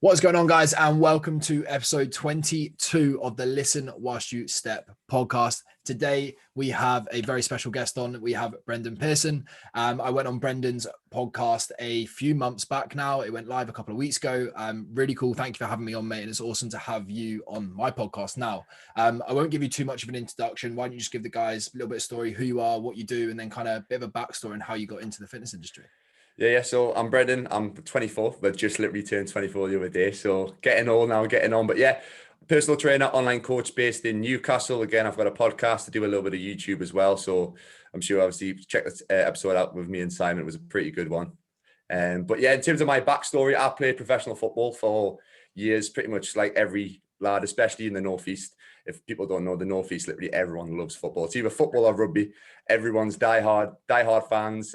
What's going on, guys, and welcome to episode 22 of the Listen Whilst You Step podcast. Today, we have a very special guest on. We have Brendon Pearson. I went on Brendon's podcast a few months back now. It went live a couple of weeks ago. Really cool. Thank you for having me on, mate. And it's awesome to have you on my podcast now. I won't give you too much of an introduction. Why don't you just give the guys a little bit of story, who you are, what you do, and then kind of a bit of a backstory on how you got into the fitness industry. Yeah. So I'm Brendon. I'm 24, but just literally turned 24 the other day. So getting old now, getting on. But yeah, personal trainer, online coach based in Newcastle. Again, I've got a podcast. I do a little bit of YouTube as well. So I'm sure obviously check this episode out with me and Simon. It was a pretty good one. But yeah, in terms of my backstory, I played professional football for years, pretty much like every lad, especially in the Northeast. If people don't know, the Northeast, literally everyone loves football. It's either football or rugby. Everyone's diehard fans.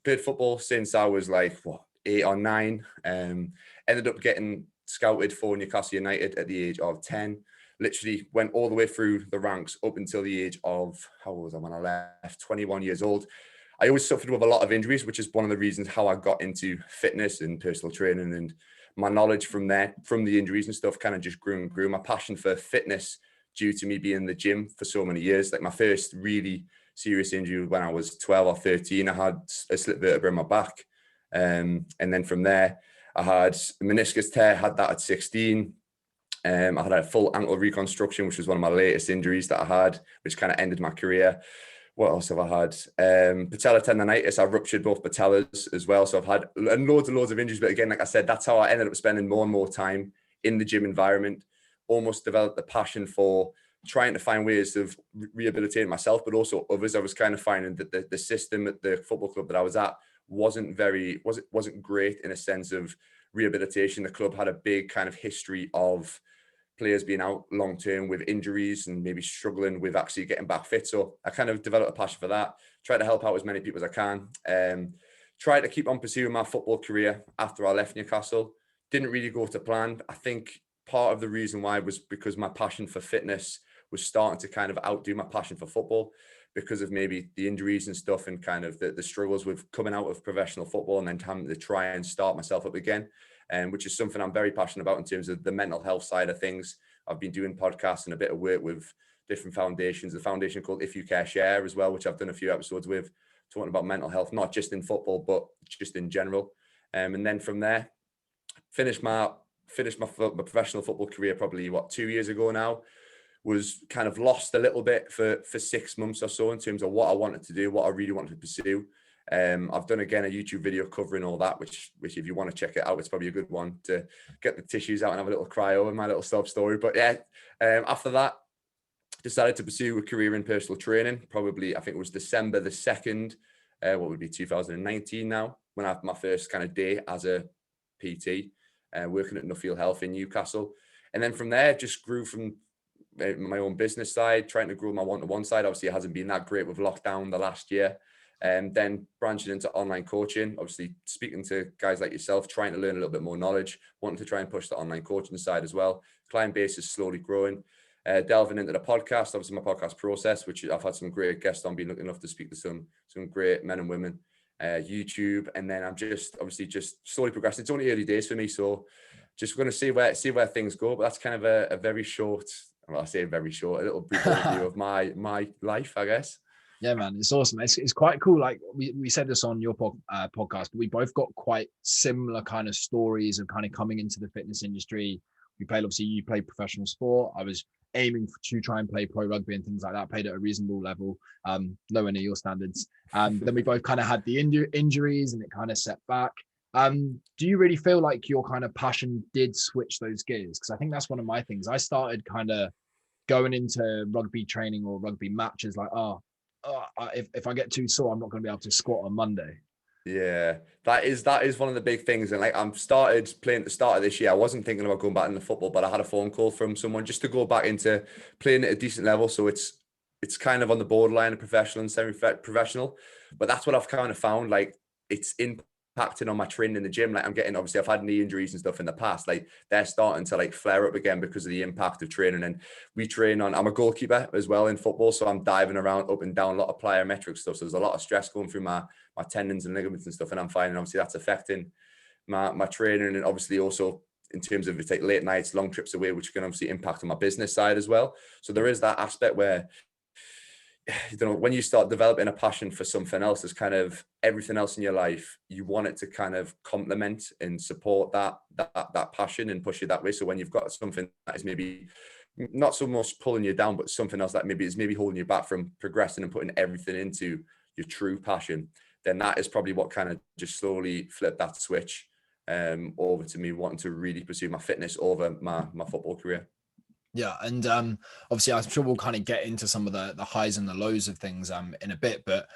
Played football since I was like 8 or 9. Ended up getting scouted for Newcastle United at the age of 10. Literally went all the way through the ranks up until the age of, how old was I when I left? 21 years old. I always suffered with a lot of injuries, which is one of the reasons how I got into fitness and personal training, and my knowledge from there, from the injuries and stuff, kind of just grew and grew. My passion for fitness due to me being in the gym for so many years. Like my first really serious injury when I was 12 or 13. I had a slip vertebra in my back. And then from there, I had a meniscus tear, had that at 16. I had a full ankle reconstruction, which was one of my latest injuries that I had, which kind of ended my career. What else have I had? Patella tendonitis. I ruptured both patellas as well. So I've had loads and loads of injuries. But again, like I said, that's how I ended up spending more and more time in the gym environment. Almost developed the passion for trying to find ways of rehabilitating myself, but also others. I was kind of finding that the system at the football club that I was at wasn't great in a sense of rehabilitation. The club had a big kind of history of players being out long term with injuries and maybe struggling with actually getting back fit. So I kind of developed a passion for that. Try to help out as many people as I can. Try to keep on pursuing my football career after I left Newcastle. Didn't really go to plan. I think part of the reason why was because my passion for fitness was starting to kind of outdo my passion for football because of maybe the injuries and stuff, and kind of the struggles with coming out of professional football and then having to try and start myself up again, which is something I'm very passionate about in terms of the mental health side of things. I've been doing podcasts and a bit of work with different foundations, the foundation called If You Care Share as well, which I've done a few episodes with, talking about mental health, not just in football, but just in general. And then from there, finished my professional football career probably 2 years ago now. Was kind of lost a little bit for 6 months or so in terms of what I wanted to do, what I really wanted to pursue. I've done again a YouTube video covering all that, which if you want to check it out, it's probably a good one to get the tissues out and have a little cry over my little sob story. But yeah, after that, decided to pursue a career in personal training. Probably, I think it was December the 2nd, what would be 2019 now, when I had my first kind of day as a PT, working at Nuffield Health in Newcastle. And then from there, just grew from my own business side, trying to grow my one-to-one side. Obviously, it hasn't been that great with lockdown the last year. Then branching into online coaching, obviously speaking to guys like yourself, trying to learn a little bit more knowledge, wanting to try and push the online coaching side as well. Client base is slowly growing. Delving into the podcast, obviously my podcast process, which I've had some great guests on, been lucky enough to speak to some great men and women. YouTube, and then I'm just slowly progressing. It's only early days for me, so just going to see where things go. But that's kind of a very short, well, I say very short, a little brief overview of my life, I guess. Yeah, man, it's awesome. It's quite cool. Like we said this on your podcast, but we both got quite similar kind of stories of kind of coming into the fitness industry. You played professional sport. I was aiming to try and play pro rugby and things like that. Played at a reasonable level, nowhere near your standards. Then we both kind of had the injuries, and it kind of set back. Do you really feel like your kind of passion did switch those gears? Because I think that's one of my things. I started kind of going into rugby training or rugby matches like, if I get too sore, I'm not going to be able to squat on Monday. Yeah, that is one of the big things. And like, I'm started playing at the start of this year. I wasn't thinking about going back into football, but I had a phone call from someone just to go back into playing at a decent level. So it's kind of on the borderline of professional and semi-professional. But that's what I've kind of found. Like, it's impacting on my training in the gym. Like, obviously I've had knee injuries and stuff in the past. Like, they're starting to like flare up again because of the impact of training. And we train on, I'm a goalkeeper as well in football. So I'm diving around up and down a lot of plyometric stuff. So there's a lot of stress going through my tendons and ligaments and stuff. And I'm finding obviously that's affecting my training, and obviously also in terms of it's like late nights, long trips away, which can obviously impact on my business side as well. So there is that aspect where, you know, when you start developing a passion for something else, there's kind of everything else in your life, you want it to kind of complement and support that passion and push you that way. So when you've got something that is maybe not so much pulling you down, but something else that maybe is holding you back from progressing and putting everything into your true passion, then that is probably what kind of just slowly flipped that switch over to me wanting to really pursue my fitness over my football career. Yeah, and obviously I'm sure we'll kind of get into some of the highs and the lows of things in a bit, but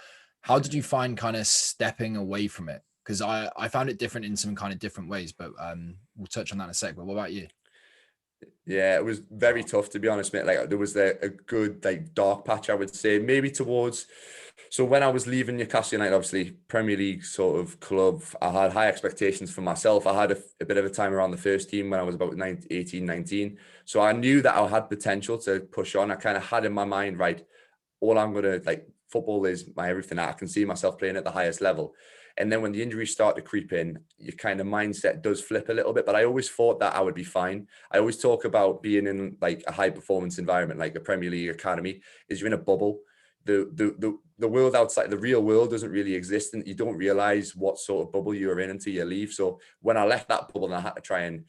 how did you find kind of stepping away from it? Because I found it different in some kind of different ways, but we'll touch on that in a sec. But what about you? Yeah, it was very tough, to be honest, mate. Like there was a good like dark patch, I would say, maybe towards. So when I was leaving Newcastle United, obviously Premier League sort of club, I had high expectations for myself. I had a bit of a time around the first team when I was about 18, 19. So I knew that I had potential to push on. I kind of had in my mind, right, all I'm going to like, football is my everything. I can see myself playing at the highest level. And then when the injuries start to creep in, your kind of mindset does flip a little bit. But I always thought that I would be fine. I always talk about being in like a high performance environment, like a Premier League academy, is you're in a bubble. The world outside, the real world doesn't really exist, and you don't realize what sort of bubble you're in until you leave. So when I left that bubble and I had to try and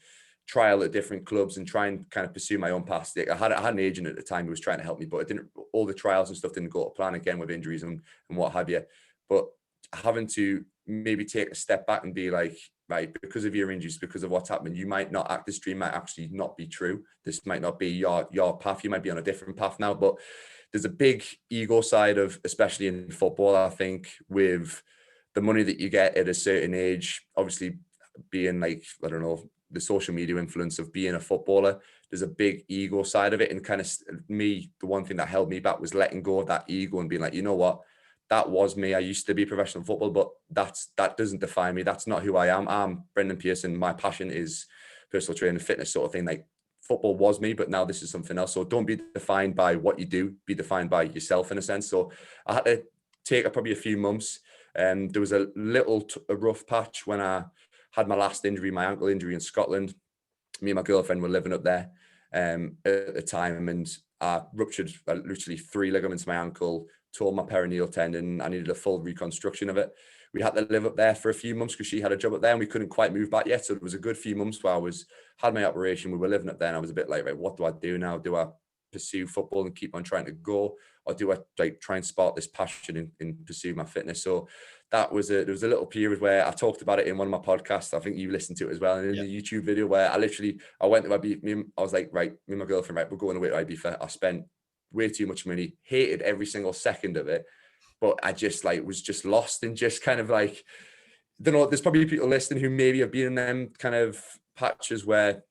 trial at different clubs and try and kind of pursue my own path. I had an agent at the time who was trying to help me, but it didn't. All the trials and stuff didn't go to plan, again with injuries and what have you. But having to maybe take a step back and be like, right, because of your injuries, because of what's happened, you might not act. This dream might actually not be true. This might not be your path. You might be on a different path now. But there's a big ego side of, especially in football, I think, with the money that you get at a certain age, obviously being like, I don't know, the social media influence of being a footballer, there's a big ego side of it. And kind of me, the one thing that held me back was letting go of that ego and being like, you know what, that was me. I used to be professional football, but that doesn't define me. That's not who I am. I'm Brendon Pearson. My passion is personal training, fitness sort of thing. Like football was me, but now this is something else. So don't be defined by what you do, be defined by yourself in a sense. So I had to take probably a few months. There was a rough patch when I had my last injury, my ankle injury in Scotland. Me and my girlfriend were living up there at the time, and I ruptured literally 3 ligaments in my ankle, tore my perineal tendon. I needed a full reconstruction of it. We had to live up there for a few months because she had a job up there and we couldn't quite move back yet. So it was a good few months where I had my operation. We were living up there and I was a bit like, right, what do I do now? Do I pursue football and keep on trying to go, or do I like try and spark this passion and pursue my fitness? So there was a little period where I talked about it in one of my podcasts. I think you listened to it as well. And in the YouTube video where I went to Ibiza. I was like, right, me and my girlfriend, right, we're going away to Ibiza. I spent way too much money, hated every single second of it. But I just like was just lost and just kind of like, I don't know, there's probably people listening who maybe have been in them kind of patches where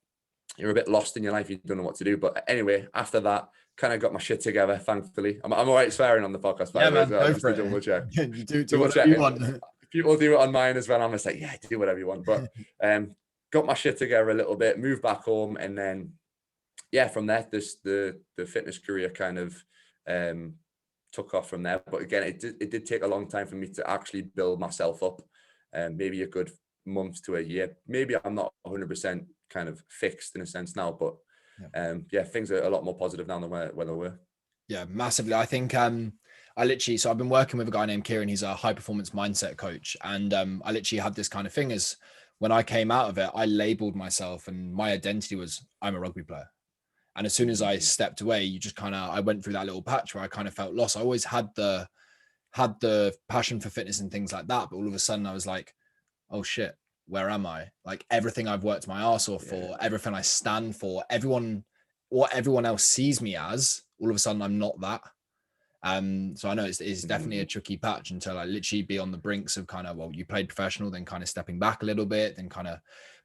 you're a bit lost in your life, you don't know what to do. But anyway, after that, kind of got my shit together, thankfully. I'm all right swearing on the podcast, by Yeah, the way, man, as well, go just for to it. double check. You do Double whatever you want. People do it on mine as well. I'm just like, yeah, do whatever you want. But got my shit together a little bit, moved back home, and then from there, the fitness career kind of took off from there. But again, it did take a long time for me to actually build myself up. Maybe a good month to a year. Maybe I'm not 100% kind of fixed in a sense now, but things are a lot more positive now than where they were. Yeah, massively. I think so I've been working with a guy named Kieran. He's a high performance mindset coach. And I literally had this kind of thing as when I came out of it, I labeled myself and my identity was I'm a rugby player. And as soon as I stepped away, I went through that little patch where I kind of felt lost. I always had the passion for fitness and things like that. But all of a sudden I was like, oh shit, where am I? Like everything I've worked my ass off for, everything I stand for, what everyone else sees me as, all of a sudden I'm not that. So I know it's definitely a tricky patch until I literally be on the brinks of kind of, well, you played professional, then kind of stepping back a little bit, then kind of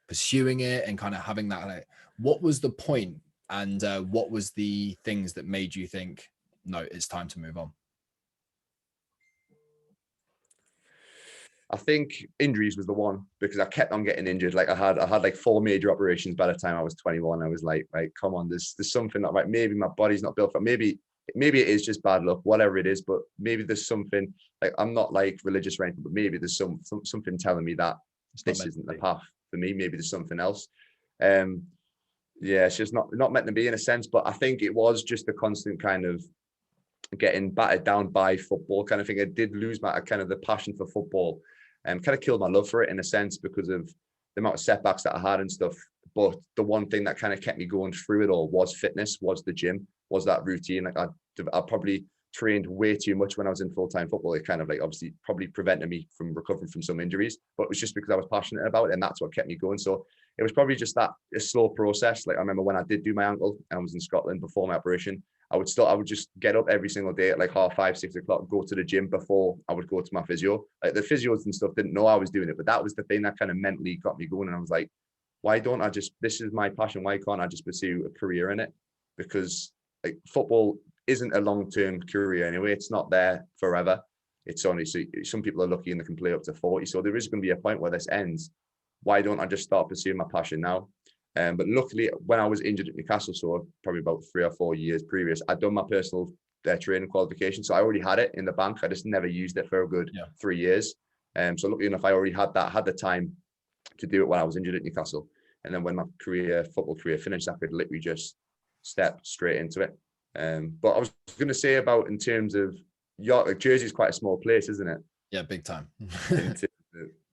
pursuing it and kind of having that, like, what was the point and what was the things that made you think, no, it's time to move on? I think injuries was the one, because I kept on getting injured. Like I had like 4 major operations by the time I was 21. I was like, right, come on, there's something not right. Maybe my body's not built for it. Maybe it is just bad luck, whatever it is. But maybe there's something, like I'm not like religious or anything, but maybe there's something telling me that this isn't the path for me. Maybe there's something else. Yeah, it's just not meant to be in a sense, but I think it was just a constant kind of getting battered down by football kind of thing. I did lose my kind of the passion for football and kind of killed my love for it in a sense because of the amount of setbacks that I had and stuff. But the one thing that kind of kept me going through it all was fitness, was the gym, was that routine. Like I probably trained way too much when I was in full-time football. It kind of like obviously probably prevented me from recovering from some injuries, but it was just because I was passionate about it and that's what kept me going. So it was probably just that a slow process. Like I remember when I did do my ankle and I was in Scotland before my operation, I would just get up every single day at like 5:30, 6 o'clock, go to the gym before I would go to my physio. Like the physios and stuff didn't know I was doing it, but that was the thing that kind of mentally got me going. And I was like, why don't I just, this is my passion. Why can't I just pursue a career in it? Because like football isn't a long-term career anyway. It's not there forever. It's only, so some people are lucky and they can play up to 40. So there is going to be a point where this ends. Why don't I just start pursuing my passion now? But luckily, when I was injured at Newcastle, so probably about 3 or 4 years previous, I'd done my personal training qualification. So I already had it in the bank. I just never used it for a good 3 years. So luckily enough, I already had the time to do it when I was injured at Newcastle. And then when my football career finished, I could literally just step straight into it. But I was going to say about in terms of Jersey is quite a small place, isn't it? Yeah, big time.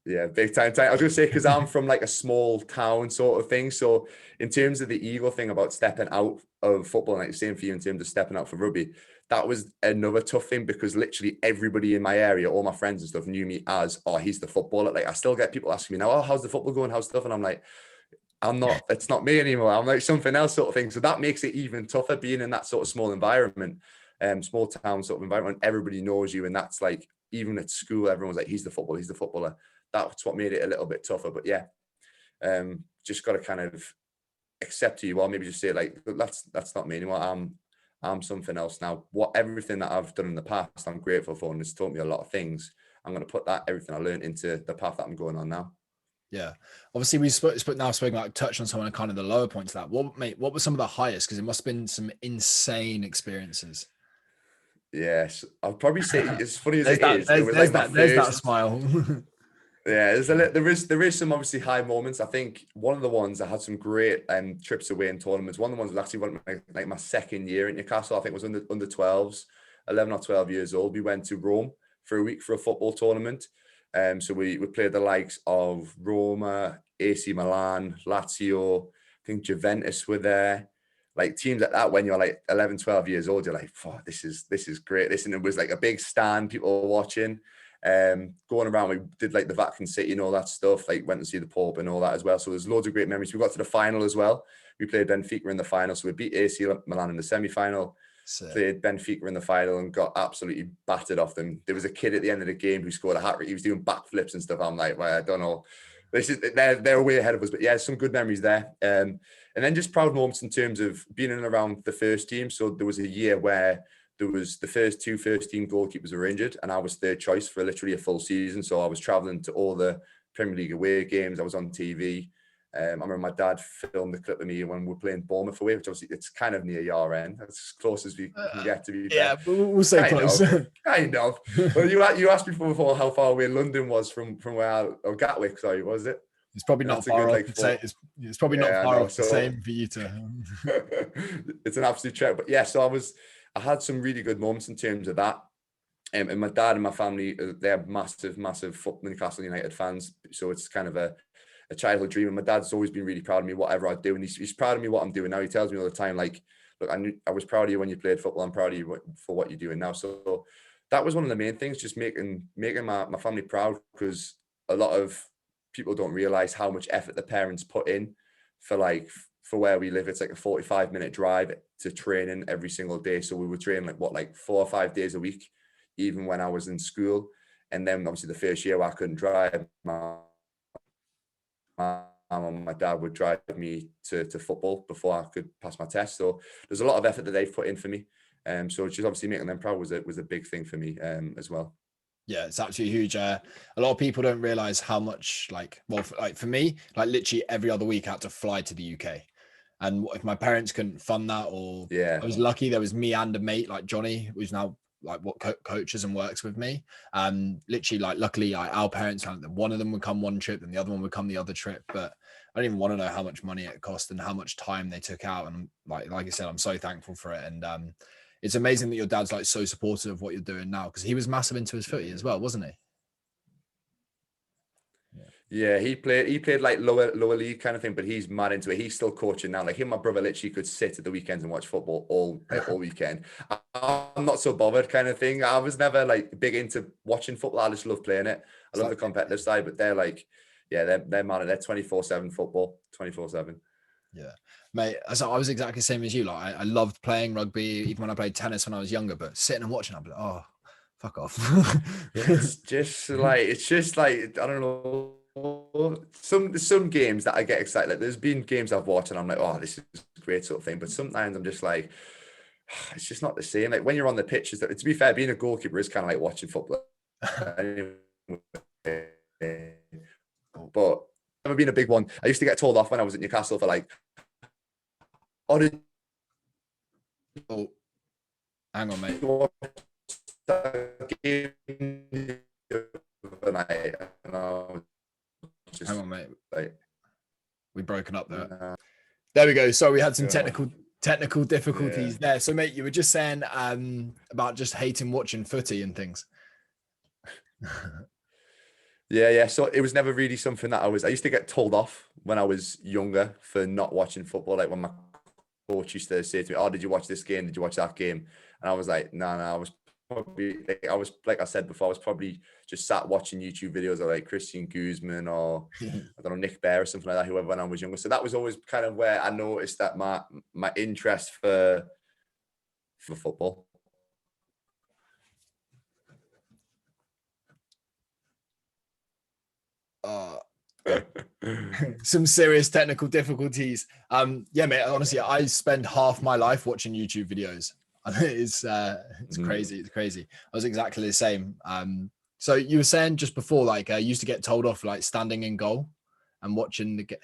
Yeah, big time. I was going to say, because I'm from like a small town sort of thing. So in terms of the ego thing about stepping out of football, like the same for you in terms of stepping out for rugby, that was another tough thing because literally everybody in my area, all my friends and stuff knew me as, oh, he's the footballer. Like I still get people asking me now, oh, how's the football going? How's stuff? And I'm like, it's not me anymore. I'm like something else sort of thing. So that makes it even tougher being in that sort of small environment, small town sort of environment. Everybody knows you. And that's like, even at school, everyone's like, he's the footballer. That's what made it a little bit tougher. But yeah, just got to kind of accept who you are. Maybe just say like, that's not me anymore. I'm something else now. Everything that I've done in the past, I'm grateful for, and it's taught me a lot of things. I'm going to put everything I learned into the path that I'm going on now. Yeah, obviously we now spoken like touch on some of kind of the lower points of that. What were some of the highest? Because it must have been some insane experiences. Yes, I'll probably say it's funny as there's that smile. Yeah, there is some obviously high moments. I think one of the ones I had some great trips away in tournaments. One of the ones was actually my second year in Newcastle. I think it was under 12s, 11 or 12 years old. We went to Rome for a week for a football tournament. So we played the likes of Roma, AC Milan, Lazio, I think Juventus were there. Like teams like that when you're like 11, 12 years old, you're like, oh, this is great. And it was like a big stand, people were watching. Going around, we did like the Vatican City and all that stuff, like went to see the Pope and all that as well. So there's loads of great memories. We got to the final as well. We played Benfica in the final. So we beat AC Milan in the semi-final. Played Benfica in the final and got absolutely battered off them. There was a kid at the end of the game who scored a hat-trick. He was doing backflips and stuff. I'm like, well, I don't know. They're way ahead of us, but yeah, some good memories there. And then just proud moments in terms of being in and around the first team. So there was a year where there was the first team goalkeepers were injured, and I was third choice for literally a full season. So I was traveling to all the Premier League away games. I was on TV. I remember my dad filmed the clip of me when we were playing Bournemouth away, which obviously it's kind of near your end. That's as close as we can get to be fair. Yeah, we'll say close. Kind of. Well, you asked me before how far away London was from where or Gatwick, sorry, was it? It's probably not far off. It's probably not far off the same for you to. It's an absolute trek. But yeah, so I had some really good moments in terms of that. And my dad and my family, they're massive Newcastle United fans. So it's kind of a childhood dream. And my dad's always been really proud of me, whatever I do. And he's proud of me what I'm doing now. He tells me all the time, like, look, I was proud of you when you played football. I'm proud of you for what you're doing now. So that was one of the main things, just making my family proud, because a lot of people don't realize how much effort the parents put in for where we live. It's like a 45-minute drive to training every single day. So we would train like 4 or 5 days a week, even when I was in school. And then obviously the first year where I couldn't drive, my mum and my dad would drive me to football before I could pass my test. So there's a lot of effort that they've put in for me. So just obviously making them proud was a big thing for me as well. Yeah, it's absolutely huge. A lot of people don't realize how much for me, like literally every other week I had to fly to the UK. And if my parents couldn't fund that, or I was lucky, there was me and a mate like Johnny, who's now like what coaches and works with me. Literally, like luckily, our parents, one of them would come one trip and the other one would come the other trip. But don't even want to know how much money it cost and how much time they took out. And like I said, I'm so thankful for it. And it's amazing that your dad's like so supportive of what you're doing now, because he was massive into his footy as well, wasn't he? Yeah, he played like lower league kind of thing, but he's mad into it. He's still coaching now. Like him, and my brother literally could sit at the weekends and watch football all weekend. I'm not so bothered kind of thing. I was never like big into watching football. I just love playing it. I love the competitive side, but they're like, yeah, they're mad. They're 24/7 football, 24/7. Yeah, mate. So I was exactly the same as you. Like I loved playing rugby, even when I played tennis when I was younger. But sitting and watching, I'd be like, oh, fuck off. It's just like I don't know. Some games that I get excited. Like there's been games I've watched and I'm like, oh, this is great sort of thing. But sometimes I'm just like, it's just not the same. Like when you're on the pitch, to be fair, being a goalkeeper is kind of like watching football. But never been a big one. I used to get told off when I was at Newcastle for like, oh, hang on, mate. Hang on, mate. Like, we broken up there. There we go. So we had some technical difficulties there. So, mate, you were just saying about just hating watching footy and things. Yeah. So it was never really something that I used to get told off when I was younger for not watching football. Like when my coach used to say to me, oh, did you watch this game? Did you watch that game? And I was like, no, I was probably, like I said before, I was probably just sat watching YouTube videos of like Christian Guzman or I don't know, Nick Bear or something like that, whoever, when I was younger. So that was always kind of where I noticed that my interest for football. Some serious technical difficulties. Yeah, mate, honestly, I spend half my life watching YouTube videos. It's crazy. It's crazy. I was exactly the same. So you were saying just before, like, you used to get told off like standing in goal and watching the game.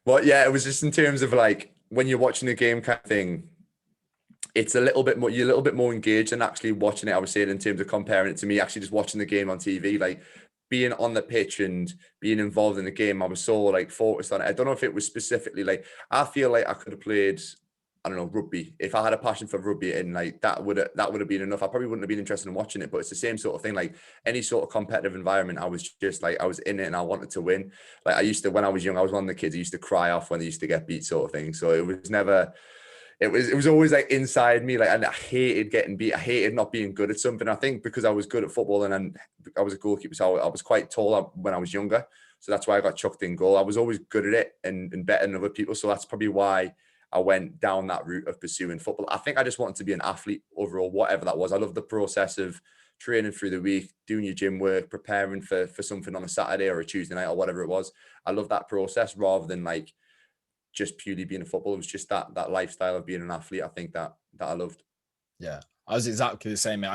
Well, yeah, it was just in terms of like when you're watching the game kind of thing, it's a little bit more, you're a little bit more engaged than actually watching it. I was saying in terms of comparing it to me actually just watching the game on TV, like being on the pitch and being involved in the game. I was so like focused on it. I don't know if it was specifically like, I feel like I could have played, I don't know, rugby. If I had a passion for rugby and like that would have been enough. I probably wouldn't have been interested in watching it, but it's the same sort of thing. Like any sort of competitive environment, I was just like, I was in it and I wanted to win. Like I used to, when I was young, I was one of the kids who used to cry off when they used to get beat sort of thing. So it was never, it was always like inside me, like, and I hated getting beat. I hated not being good at something. I think because I was good at football and then I was a goalkeeper, so I was quite tall when I was younger. So that's why I got chucked in goal. I was always good at it and better than other people. So that's probably why I went down that route of pursuing football. I think I just wanted to be an athlete overall, whatever that was. I love the process of training through the week, doing your gym work, preparing for something on a Saturday or a Tuesday night or whatever it was. I love that process rather than like just purely being a footballer. It was just that lifestyle of being an athlete. I think that I loved. Yeah, I was exactly the same, mate.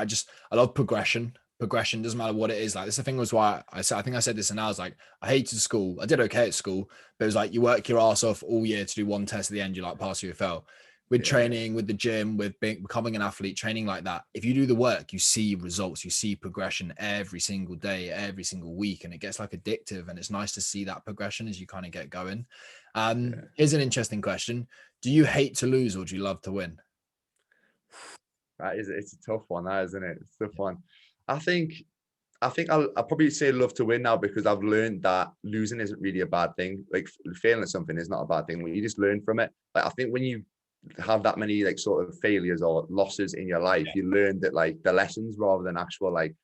I love progression. Progression doesn't matter what it is. Like this, the thing was why I think I said this, and I was like, I hated school. I did okay at school, but it was like you work your ass off all year to do one test at the end. You like pass your UFL. With training, with the gym, with becoming an athlete, training like that. If you do the work, you see results, you see progression every single day, every single week, and it gets like addictive. And it's nice to see that progression as you kind of get going. Here's an interesting question: do you hate to lose or do you love to win? It's a tough one, that isn't it? It's a tough one. I think I'll probably say love to win now because I've learned that losing isn't really a bad thing. Like failing at something is not a bad thing. You just learn from it. Like I think when you have that many like sort of failures or losses in your life, you learn that like the lessons rather than actual like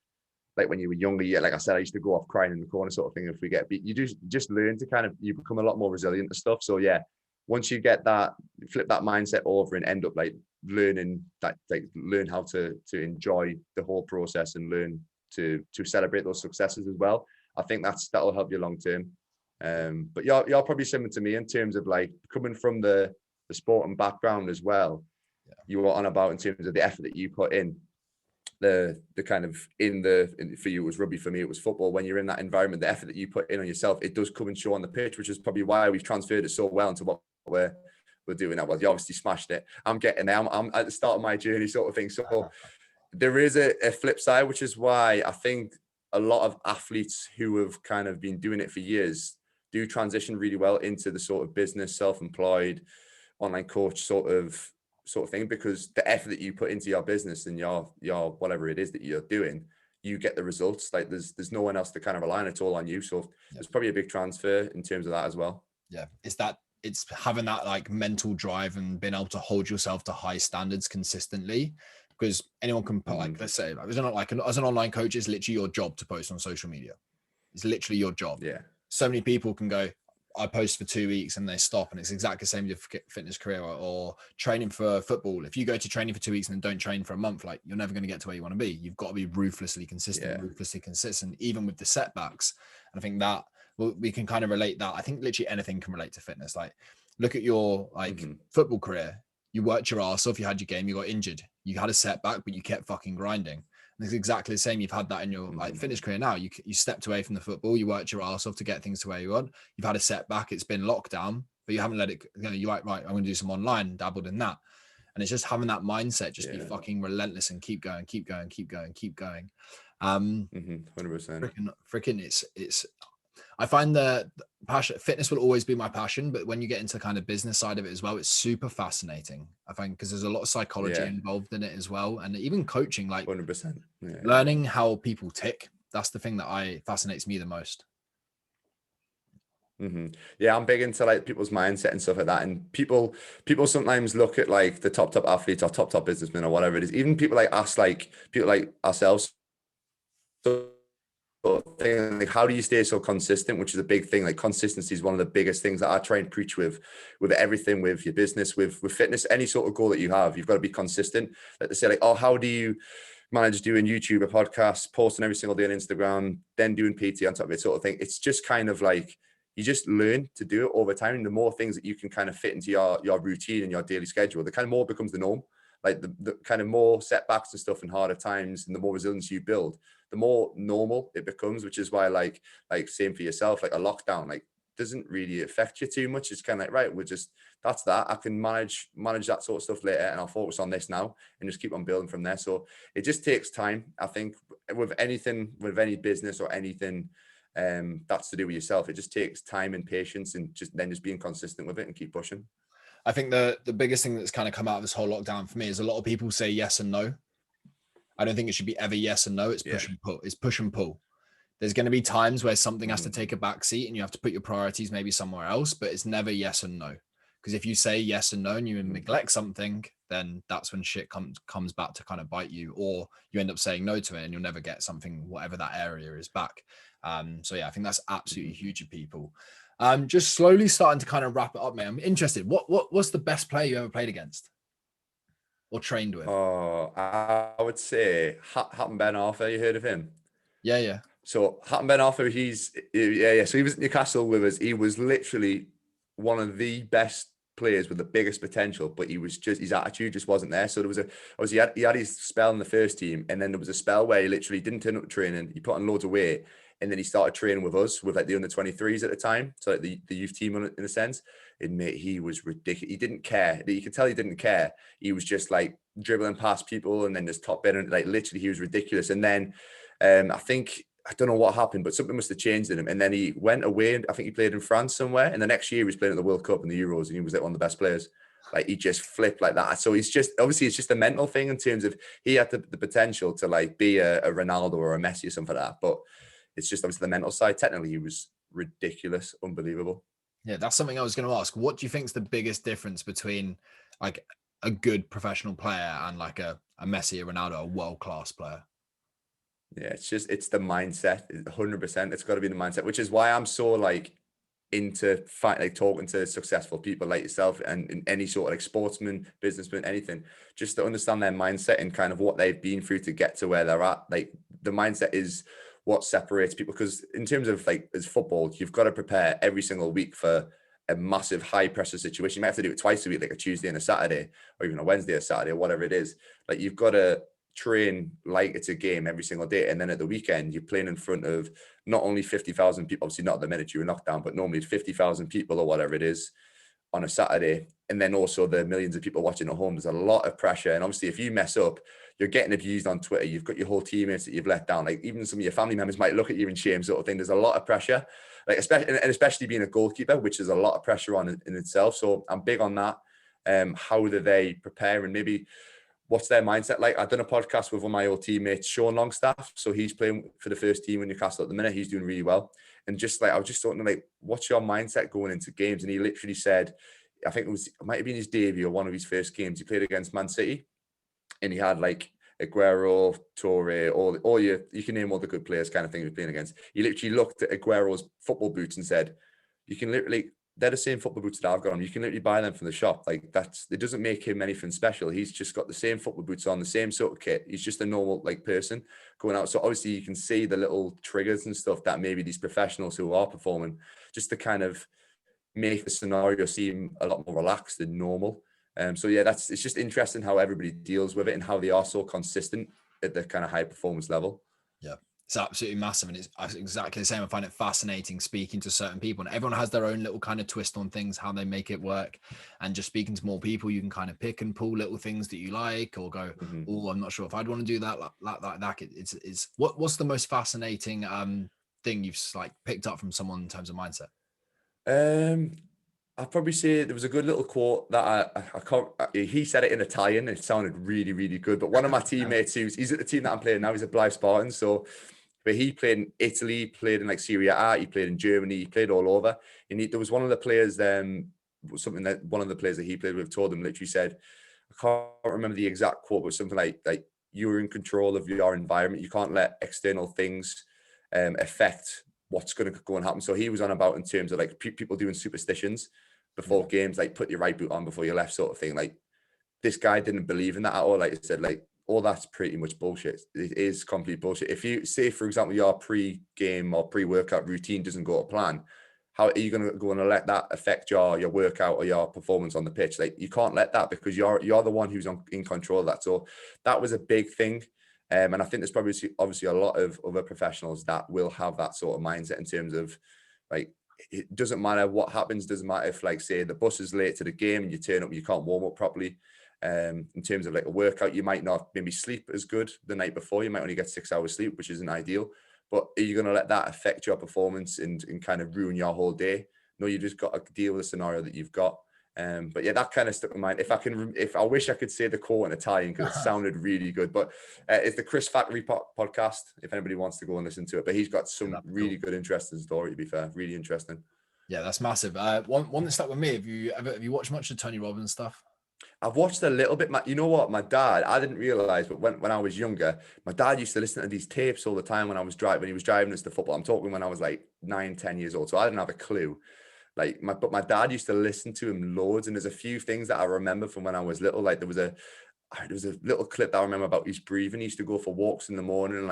when you were younger, like I said, I used to go off crying in the corner sort of thing. If we get beat, you just learn to kind of, you become a lot more resilient to stuff. So yeah, once you get that, flip that mindset over and end up like learning that, like learn how to enjoy the whole process and learn to celebrate those successes as well. I think that'll help you long term. But you're probably similar to me in terms of like coming from the sport and background as well. Yeah. You were on about in terms of the effort that you put in, the kind of for you it was rugby, for me it was football. When you're in that environment, the effort that you put in on yourself, it does come and show on the pitch, which is probably why we've transferred it so well into what we're doing now. Well, you obviously smashed it. I'm getting there. I'm at the start of my journey sort of thing. So there is a flip side, which is why I think a lot of athletes who have kind of been doing it for years do transition really well into the sort of business, self-employed, online coach sort of thing, because the effort that you put into your business and your whatever it is that you're doing, you get the results. Like there's no one else to kind of rely on. It's all on you. So there's probably a big transfer in terms of that as well. Yeah, it's having that like mental drive and being able to hold yourself to high standards consistently, because anyone can put like, let's say like, as an online coach, it's literally your job to post on social media. It's literally your job. Yeah. So many people can go, I post for 2 weeks and they stop, and it's exactly the same with your fitness career or training for football. If you go to training for 2 weeks and then don't train for a month, like you're never going to get to where you want to be. You've got to be ruthlessly consistent, even with the setbacks. And I think that we can kind of relate that. I think literally anything can relate to fitness. Like look at your football career. You worked your ass off. You had your game. You got injured. You had a setback, but you kept fucking grinding. And it's exactly the same. You've had that in your like fitness career now. You stepped away from the football. You worked your ass off to get things to where you want. You've had a setback. It's been lockdown, but you haven't let it. You know, you're like, right, I'm going to do some online. Dabbled in that, and it's just having that mindset. Just be fucking relentless and keep going, keep going, keep going, keep going. 100%. Freaking, it's. I find the passion, fitness will always be my passion, but when you get into kind of business side of it as well, it's super fascinating. I find because there's a lot of psychology involved in it as well, and even coaching, like 100%, learning how people tick. That's the thing that fascinates me the most. Yeah, I'm big into like people's mindset and stuff like that. And people sometimes look at like the top athletes or top businessmen or whatever it is. Even people like us, like people like ourselves. So thing, like how do you stay so consistent, which is a big thing. Like consistency is one of the biggest things that I try and preach with everything, with your business, with fitness, any sort of goal that you have. You've got to be consistent. Like they say, like, oh, how do you manage doing YouTube, a podcast, posting every single day on Instagram, then doing PT on top of it, sort of thing. It's just kind of like you just learn to do it over time. And the more things that you can kind of fit into your routine and your daily schedule, the kind of more becomes the norm. Like the kind of more setbacks and stuff and harder times and the more resilience you build, the more normal it becomes, which is why like same for yourself, like a lockdown, like doesn't really affect you too much. It's kind of like, right, we're just, that's that. I can manage that sort of stuff later and I'll focus on this now and just keep on building from there. So it just takes time. I think with anything, with any business or anything that's to do with yourself, it just takes time and patience and just being consistent with it and keep pushing. I think the biggest thing that's kind of come out of this whole lockdown for me is a lot of people say yes and no. I don't think it should be ever yes and no. It's push and pull. It's push and pull. There's going to be times where something has to take a back seat and you have to put your priorities maybe somewhere else, but it's never yes and no. Because if you say yes and no and you neglect something, then that's when shit comes back to kind of bite you, or you end up saying no to it and you'll never get something, whatever that area is, back. So yeah, I think that's absolutely huge of people. Just slowly starting to kind of wrap it up, man. I'm interested. What's the best player you ever played against or trained with? Oh, I would say Hatton Ben Arthur. You heard of him? Yeah. So Hatton Ben Arthur, So he was at Newcastle with us. He was literally one of the best players with the biggest potential, but his attitude just wasn't there. So there was he had his spell in the first team, and then there was a spell where he literally didn't turn up to training. He put on loads of weight, and then he started training with us, with like the under 23s at the time, so like the youth team in a sense. And mate, he was ridiculous. He didn't care. You could tell he didn't care. He was just like dribbling past people and then just top in, and like literally he was ridiculous. And then I don't know what happened, but something must have changed in him. And then he went away, and I think he played in France somewhere. And the next year he was playing at the World Cup and the Euros, and he was like one of the best players. Like he just flipped like that. So it's just a mental thing in terms of he had the potential to like be a Ronaldo or a Messi or something like that. But it's just obviously the mental side. Technically, he was ridiculous, unbelievable. Yeah, that's something I was going to ask. What do you think is the biggest difference between like a good professional player and like a Messi, a Ronaldo, a world-class player? Yeah, it's the mindset. 100%. It's got to be the mindset, which is why I'm so like into talking to successful people like yourself and any sort of like sportsman, businessman, anything, just to understand their mindset and kind of what they've been through to get to where they're at. Like the mindset is what separates people, because in terms of like as football, you've got to prepare every single week for a massive high pressure situation. You might have to do it twice a week, like a Tuesday and a Saturday, or even a Wednesday or Saturday, or whatever it is. Like you've got to train like it's a game every single day, and then at the weekend you're playing in front of not only 50,000 people, obviously not at the minute you were knocked down, but normally 50,000 people or whatever it is on a Saturday, and then also the millions of people watching at home. There's a lot of pressure, and obviously if you mess up, you're getting abused on Twitter. You've got your whole teammates that you've let down. Like even some of your family members might look at you in shame, sort of thing. There's a lot of pressure, like especially being a goalkeeper, which is a lot of pressure on in itself. So I'm big on that. How do they prepare, and maybe what's their mindset like? I've done a podcast with one of my old teammates, Sean Longstaff. So he's playing for the first team in Newcastle at the minute. He's doing really well. And just like, I was just talking like, what's your mindset going into games? And he literally said, I think it might have been his debut or one of his first games. He played against Man City, and he had like Aguero, Torre, all you can name all the good players kind of thing he was playing against. He literally looked at Aguero's football boots and said, you can literally, they're the same football boots that I've got on. You can literally buy them from the shop. Like it doesn't make him anything special. He's just got the same football boots on, the same sort of kit. He's just a normal like person going out. So obviously you can see the little triggers and stuff that maybe these professionals who are performing, just to kind of make the scenario seem a lot more relaxed and normal. So yeah, it's just interesting how everybody deals with it and how they are so consistent at the kind of high performance level. Yeah, it's absolutely massive, and it's exactly the same. I find it fascinating speaking to certain people, and everyone has their own little kind of twist on things, how they make it work. And just speaking to more people, you can kind of pick and pull little things that you like, or go, oh, I'm not sure if I'd want to do that, like that. It's what's the most fascinating thing you've like picked up from someone in terms of mindset? I'd probably say there was a good little quote that I can't. He said it in Italian. And it sounded really, really good. But one of my teammates, he's at the team that I'm playing now. He's a Blythe Spartan. So, but he played in Italy, played in like Serie A, he played in Germany, he played all over. And there was one of the players, one of the players that he played with told him, literally said, I can't remember the exact quote, but something like you're in control of your environment. You can't let external things affect what's going to go and happen. So he was on about in terms of like people doing superstitions before games, like put your right boot on before your left sort of thing. Like this guy didn't believe in that at all. Like I said, like all that's pretty much bullshit. It is complete bullshit. If you say, for example, your pre-game or pre-workout routine doesn't go to plan, how are you going to go and let that affect your workout or your performance on the pitch? Like you can't let that, because you're the one who's in control of that. So that was a big thing. And I think there's probably obviously a lot of other professionals that will have that sort of mindset in terms of like, it doesn't matter what happens. Doesn't matter if, like, say the bus is late to the game and you turn up, you can't warm up properly. In terms of like a workout, you might not maybe sleep as good the night before. You might only get 6 hours sleep, which isn't ideal. But are you going to let that affect your performance and kind of ruin your whole day? No, you just got to deal with the scenario that you've got. But yeah, that kind of stuck in mind. If I wish I could say the quote in Italian because it sounded really good. But it's the Chris Factory podcast. If anybody wants to go and listen to it, but he's got some really good, interesting story. To be fair, really interesting. Yeah, that's massive. One that stuck with me. Have you watched much of Tony Robbins stuff? I've watched a little bit. You know what? My dad, I didn't realize, but when I was younger, my dad used to listen to these tapes all the time when he was driving us to football. I'm talking when I was like 9-10 years old. So I didn't have a clue. But my dad used to listen to him loads. And there's a few things that I remember from when I was little. Like there was a little clip that I remember about his breathing. He used to go for walks in the morning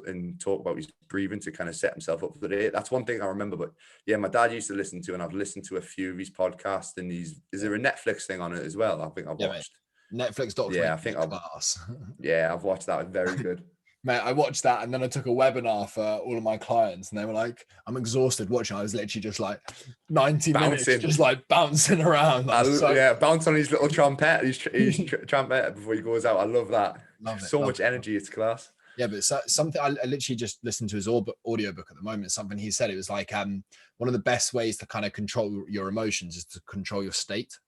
and talk about his breathing to kind of set himself up for the day. That's one thing I remember. But yeah, my dad used to listen to, and I've listened to a few of his podcasts. And is there a Netflix thing on it as well? I think I've watched. Mate. Netflix documentary. Yeah, I think I've watched that. It's very good. Mate, I watched that, and then I took a webinar for all of my clients, and they were like, I'm exhausted watching. I was literally just like 90 minutes, just like bouncing around. Bounce on his little trumpet, his trumpet before he goes out. I love that. So much energy. It's class. Yeah, but something I literally just listened to his audiobook at the moment. Something he said, it was like one of the best ways to kind of control your emotions is to control your state.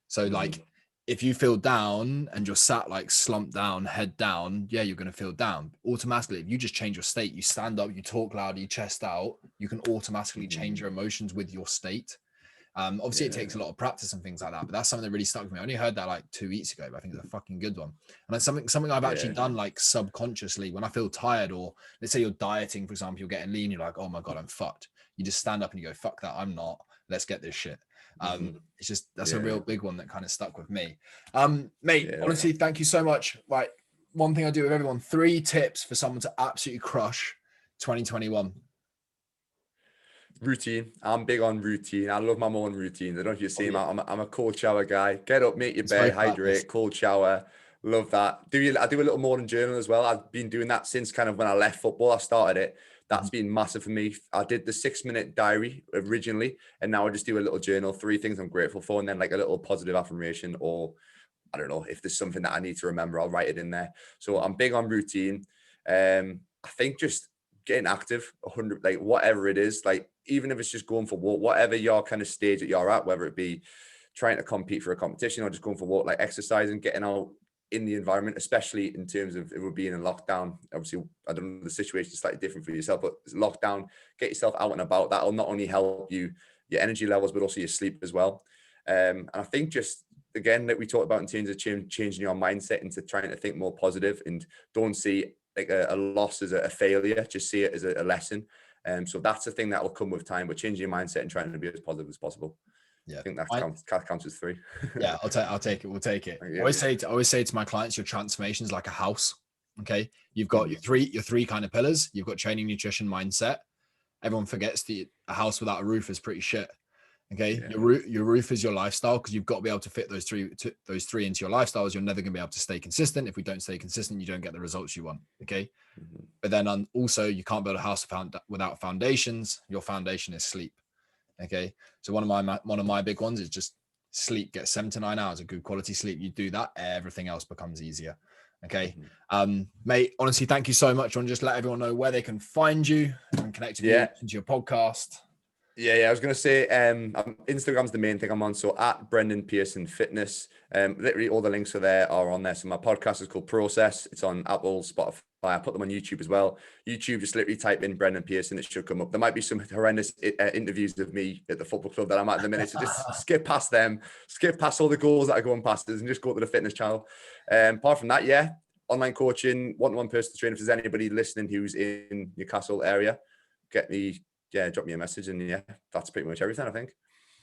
So like, if you feel down and you're sat like slumped down, head down, yeah, you're going to feel down. Automatically, if you just change your state, you stand up, you talk loud, you chest out, you can automatically change your emotions with your state. Obviously, it takes a lot of practice and things like that, but that's something that really stuck with me. I only heard that like 2 weeks ago, but I think it's a fucking good one. And it's something I've actually done like subconsciously when I feel tired, or let's say you're dieting, for example, you're getting lean, you're like, oh my God, I'm fucked. You just stand up and you go, fuck that, I'm not. Let's get this shit. It's just, that's a real big one that kind of stuck with me. Mate, honestly, thank you so much. Right. One thing I do with everyone, 3 tips for someone to absolutely crush 2021. Routine. I'm big on routine. I love my morning routine. I don't know if you see me. I'm a cold shower guy. Get up, make your bed, hydrate, cold shower. Love that. I do a little morning journal as well. I've been doing that since kind of when I left football. I started it That's been massive for me. I did the 6-minute diary originally, and now I just do a little journal, 3 things I'm grateful for, and then like a little positive affirmation, or I don't know, if there's something that I need to remember, I'll write it in there. So I'm big on routine. I think just getting active, 100, like whatever it is, like even if it's just going for walk, whatever your kind of stage that you're at, whether it be trying to compete for a competition or just going for walk, like exercising, getting out in the environment, especially in terms of if we're being in lockdown. Obviously, I don't know, the situation is slightly different for yourself, but lockdown, get yourself out and about. That'll not only help you, your energy levels, but also your sleep as well. And I think just, again, that we talked about in terms of changing your mindset into trying to think more positive and don't see like a loss as a failure, just see it as a lesson. So that's the thing that will come with time, but changing your mindset and trying to be as positive as possible. Yeah, I think that counts as 3. Yeah, I'll take it. We'll take it. Yeah. I always say to my clients, your transformation is like a house. Okay, you've got your three kind of pillars. You've got training, nutrition, mindset. Everyone forgets a house without a roof is pretty shit. Okay, Yeah. your roof is your lifestyle, because you've got to be able to fit those three into your lifestyles. You're never going to be able to stay consistent. If we don't stay consistent, you don't get the results you want. Okay, but then also you can't build a house without foundations. Your foundation is sleep. Okay, so one of my big ones is just sleep. Get 7 to 9 hours of good quality sleep. You do that, everything else becomes easier. Okay, mate, honestly, thank you so much. I want to just let everyone know where they can find you and connect with you into your podcast. Yeah, I was going to say, Instagram's the main thing I'm on. So at Brendon Pearson Fitness, literally all the links are on there. So my podcast is called Process. It's on Apple, Spotify. I put them on YouTube as well. YouTube, just literally type in Brendon Pearson. It should come up. There might be some horrendous interviews of me at the football club that I'm at the minute. So just skip past them, skip past all the goals that are going past us and just go to the fitness channel. Apart from that, online coaching, one-to-one personal training. If there's anybody listening who's in Newcastle area, drop me a message, and that's pretty much everything, I think.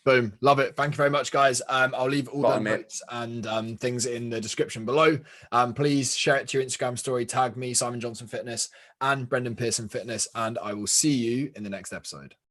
Boom. Love it. Thank you very much, guys. I'll leave all the notes and things in the description below. Please share it to your Instagram story, tag me, Simon Johnson Fitness and Brendon Pearson Fitness, and I will see you in the next episode.